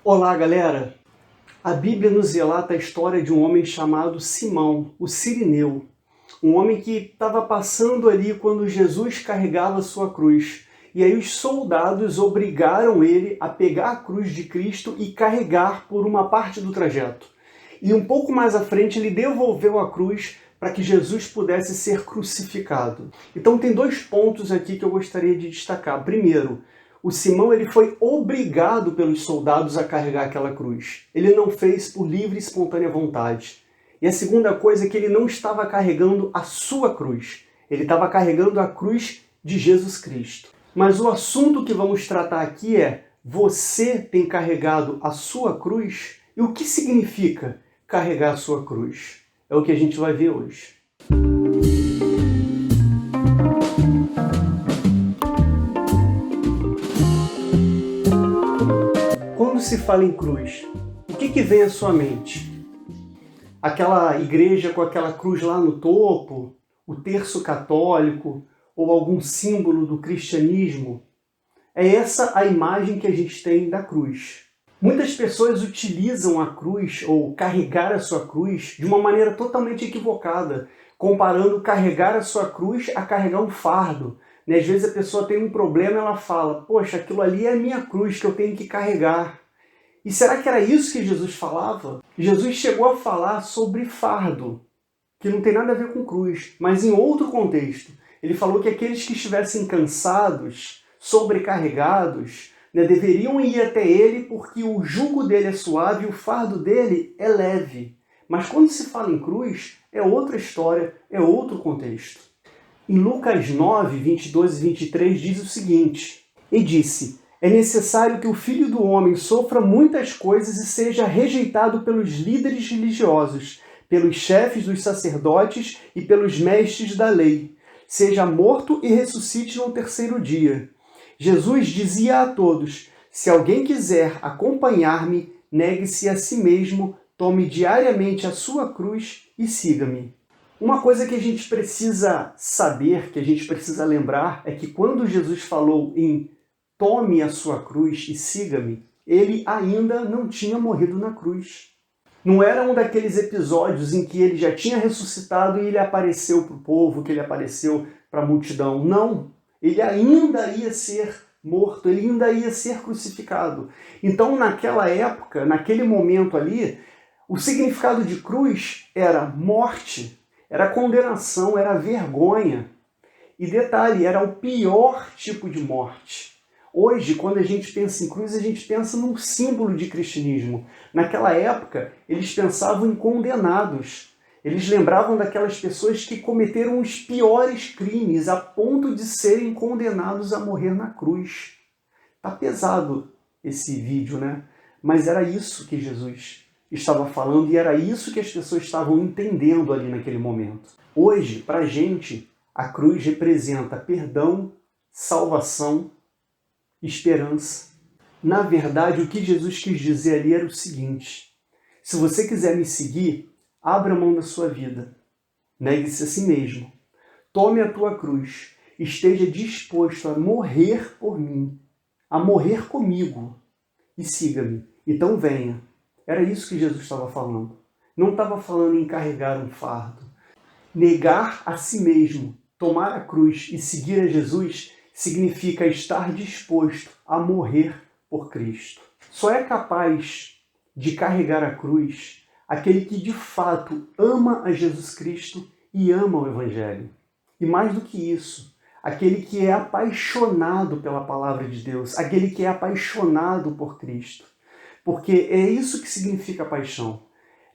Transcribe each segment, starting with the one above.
Olá, galera! A Bíblia nos relata a história de um homem chamado Simão, o Cirineu. Um homem que estava passando ali quando Jesus carregava sua cruz. E aí os soldados obrigaram ele a pegar a cruz de Cristo e carregar por uma parte do trajeto. E um pouco mais à frente ele devolveu a cruz para que Jesus pudesse ser crucificado. Então tem dois pontos aqui que eu gostaria de destacar. Primeiro, o Simão ele foi obrigado pelos soldados a carregar aquela cruz. Ele não fez por livre e espontânea vontade. E a segunda coisa é que ele não estava carregando a sua cruz. Ele estava carregando a cruz de Jesus Cristo. Mas o assunto que vamos tratar aqui é: você tem carregado a sua cruz? E o que significa carregar a sua cruz? É o que a gente vai ver hoje. Quando se fala em cruz, o que vem à sua mente? Aquela igreja com aquela cruz lá no topo, o terço católico ou algum símbolo do cristianismo? É essa a imagem que a gente tem da cruz. Muitas pessoas utilizam a cruz ou carregar a sua cruz de uma maneira totalmente equivocada, comparando carregar a sua cruz a carregar um fardo. Às vezes a pessoa tem um problema e ela fala: poxa, aquilo ali é a minha cruz que eu tenho que carregar. E será que era isso que Jesus falava? Jesus chegou a falar sobre fardo, que não tem nada a ver com cruz, mas em outro contexto. Ele falou que aqueles que estivessem cansados, sobrecarregados, deveriam ir até ele porque o jugo dele é suave e o fardo dele é leve. Mas quando se fala em cruz, é outra história, é outro contexto. Em Lucas 9, 22 e 23 diz o seguinte: E disse: é necessário que o Filho do Homem sofra muitas coisas e seja rejeitado pelos líderes religiosos, pelos chefes dos sacerdotes e pelos mestres da lei. Seja morto e ressuscite no terceiro dia. Jesus dizia a todos: se alguém quiser acompanhar-me, negue-se a si mesmo, tome diariamente a sua cruz e siga-me. Uma coisa que a gente precisa saber, que a gente precisa lembrar, é que quando Jesus falou em tome a sua cruz e siga-me, ele ainda não tinha morrido na cruz. Não era um daqueles episódios em que ele já tinha ressuscitado e ele apareceu para o povo, que ele apareceu para a multidão. Não, ele ainda ia ser morto, ele ainda ia ser crucificado. Então, naquela época, naquele momento ali, o significado de cruz era morte, era condenação, era vergonha. E detalhe, era o pior tipo de morte. Hoje, quando a gente pensa em cruz, a gente pensa num símbolo de cristianismo. Naquela época, eles pensavam em condenados. Eles lembravam daquelas pessoas que cometeram os piores crimes a ponto de serem condenados a morrer na cruz. Tá pesado esse vídeo, né? Mas era isso que Jesus estava falando e era isso que as pessoas estavam entendendo ali naquele momento. Hoje, pra gente, a cruz representa perdão, salvação, esperança. Na verdade, o que Jesus quis dizer ali era o seguinte: se você quiser me seguir, abra mão da sua vida. Negue-se a si mesmo. Tome a tua cruz. Esteja disposto a morrer por mim, a morrer comigo, e siga-me. Então venha. Era isso que Jesus estava falando. Não estava falando em carregar um fardo. Negar a si mesmo, tomar a cruz e seguir a Jesus significa estar disposto a morrer por Cristo. Só é capaz de carregar a cruz aquele que de fato ama a Jesus Cristo e ama o Evangelho. E mais do que isso, aquele que é apaixonado pela palavra de Deus, aquele que é apaixonado por Cristo. Porque é isso que significa paixão.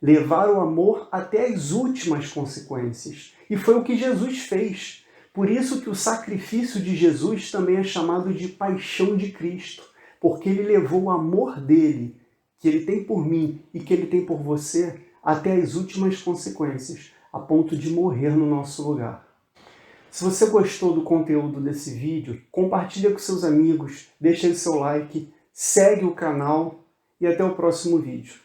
Levar o amor até as últimas consequências. E foi o que Jesus fez. Por isso que o sacrifício de Jesus também é chamado de paixão de Cristo, porque ele levou o amor dele, que ele tem por mim e que ele tem por você, até as últimas consequências, a ponto de morrer no nosso lugar. Se você gostou do conteúdo desse vídeo, compartilha com seus amigos, deixa aí seu like, segue o canal e até o próximo vídeo.